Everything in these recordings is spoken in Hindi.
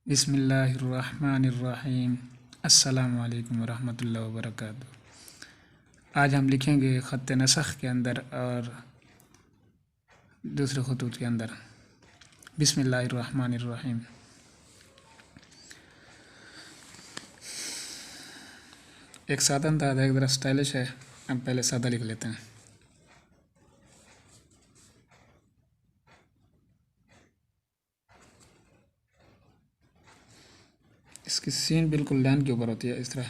बिस्मिल्लाहिर्रहमानिर्रहीम। अस्सलामु अलैकुम वरहमतुल्लाहि वबरकातुहू। आज हम लिखेंगे ख़त नसख़ के अंदर और दूसरे खतूत के अंदर। बिस्मिल्लाहिर्रहमानिर्रहीम। एक सादा अंदाज़ है, एक ज़रा स्टाइलिश है। हम पहले सादा लिख लेते हैं। इसकी सीन बिल्कुल लाइन के ऊपर होती है, इस तरह।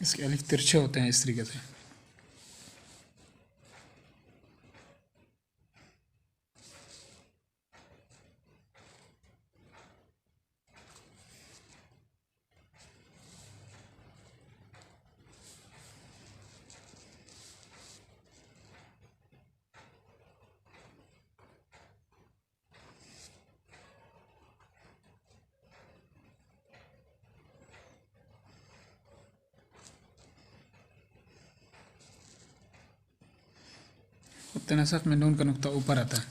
इसके अलिफ तिरछे होते हैं इस तरीके से। ख़त नसख़ में नून का नुक्ता ऊपर आता है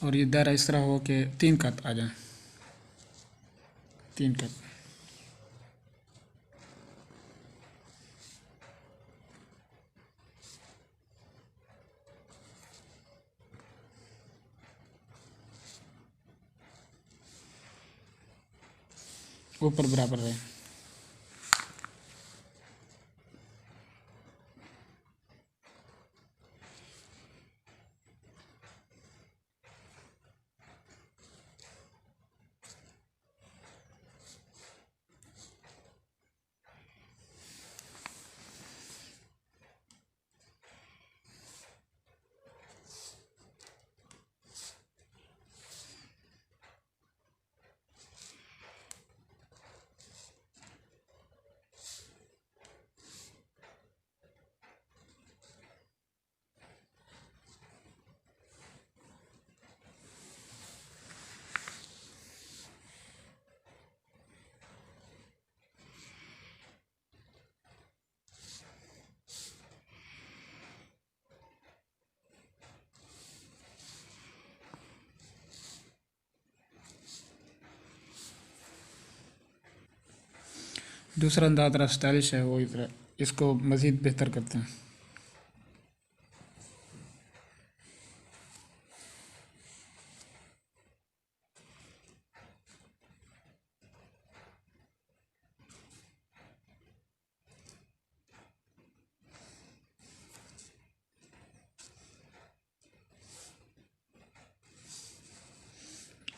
और ये दायरा इस तरह हो कि 3 ख़त आ जाए। 3 ख़त ऊपर बराबर रहे। दूसरा अंदाज़ ज़रा स्टाइलिश है, वो इस तरह इसको मज़ीद बेहतर करते हैं।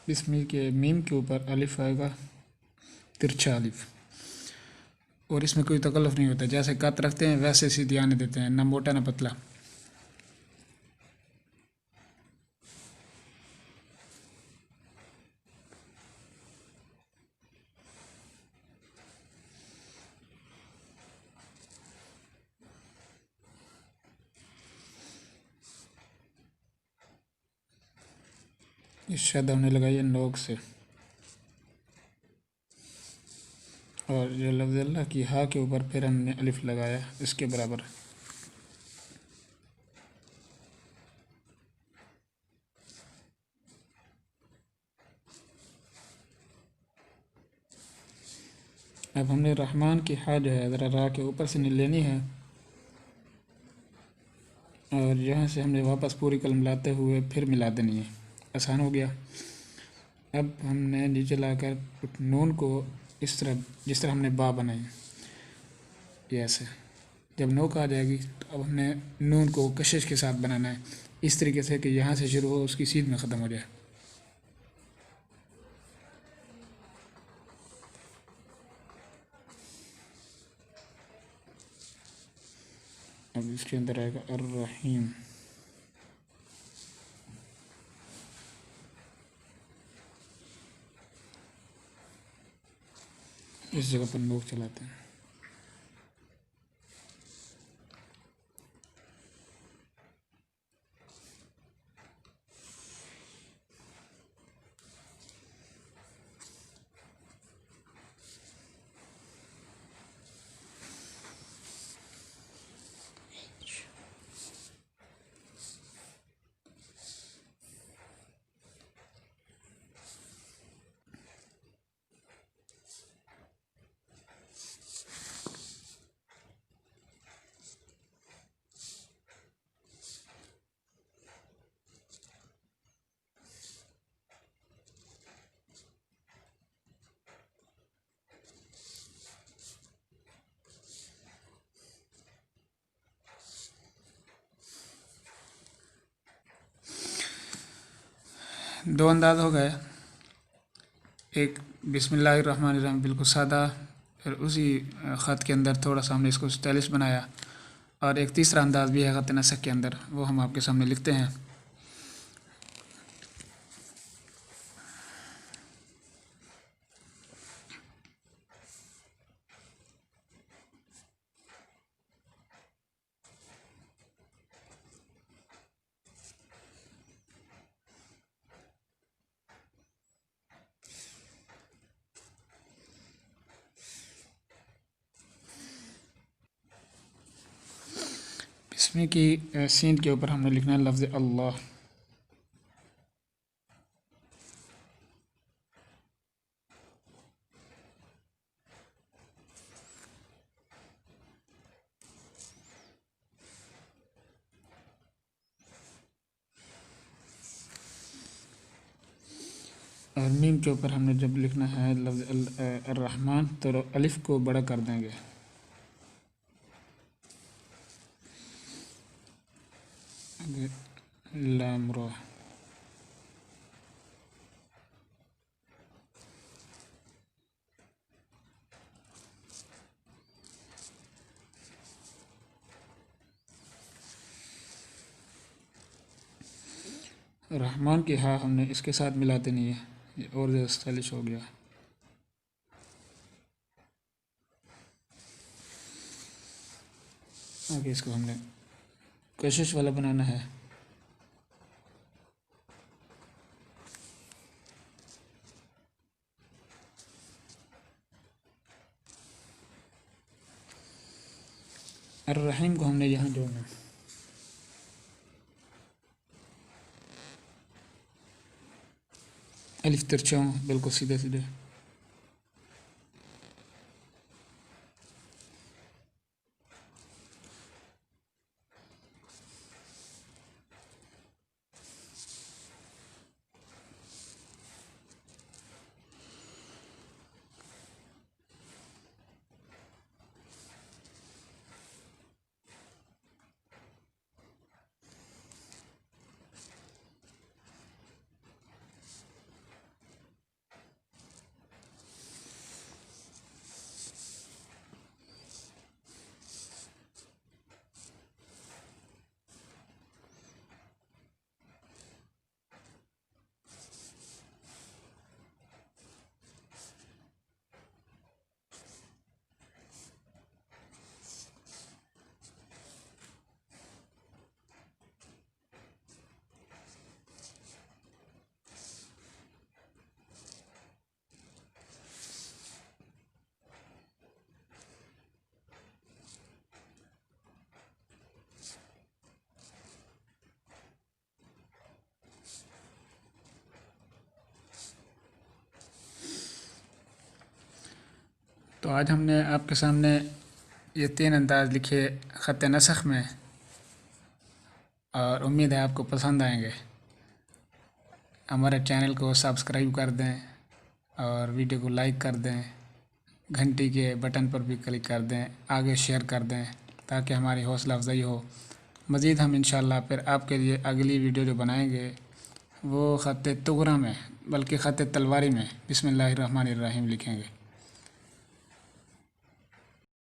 बिस्मिल के मीम के ऊपर अलिफ आएगा, तिरछा अलिफ, और इसमें कोई तकल्लुफ़ नहीं होता। जैसे कत रखते हैं वैसे सीधी आने देते हैं, ना मोटा ना पतला। इस शद हमने लगाई है नोक से, और जो लफ्ज़ अल्लाह की हा के ऊपर फिर हमने अलिफ लगाया इसके बराबर। अब हमने रहमान की हा जो है ज़रा रा के ऊपर से लेनी है, और यहाँ से हमने वापस पूरी कलम लाते हुए फिर मिला देनी है। आसान हो गया। अब हमने नीचे लाकर नून को इस तरह, जिस तरह हमने बा बनाई, ये ऐसे। जब नोक आ जाएगी तो अब हमने नून को कशिश के साथ बनाना है, इस तरीके से कि यहाँ से शुरू हो उसकी सीध में ख़त्म हो जाए। अब इसके अंदर आएगा अर्रहीम। इस जगह पर नोक चलाते हैं। दो अंदाज हो गए, एक बिस्मिल्लाहिर्रहमानिर्रहीम बिल्कुल सादा, फिर उसी ख़त के अंदर थोड़ा सा हमने इसको स्टाइलिश बनाया, और एक तीसरा अंदाज़ भी है ख़त नसख के अंदर, वो हम आपके सामने लिखते हैं। इसमें कि सीन के ऊपर हमने लिखना है लफ्ज़ अल्लाह। और मीम के ऊपर हमने जब लिखना है लफ्ज़ अर्रहमान तो अलिफ को बड़ा कर देंगे। लाम रा, रहमान की हाँ हमने इसके साथ मिला देनी है, ये और ज़्यादा स्टाइलिश हो गया। आगे इसको हमने कशिश वाला बनाना है। अर्रहीम को हमने यहाँ जोड़ना है। अलिफ तिरछा बिल्कुल सीधे सीधे। तो आज हमने आपके सामने ये 3 अंदाज़ लिखे ख़त नसख में, और उम्मीद है आपको पसंद आएंगे। हमारे चैनल को सब्सक्राइब कर दें और वीडियो को लाइक कर दें, घंटी के बटन पर भी क्लिक कर दें, आगे शेयर कर दें ताकि हमारी हौसला अफजाई हो। मज़ीद हम इंशाअल्लाह फिर आपके लिए अगली वीडियो जो बनाएंगे वो ख़त तुगरा में, बल्कि ख़त तलवारी में बिस्मिल्लाहिर्रहमानिर्रहीम लिखेंगे।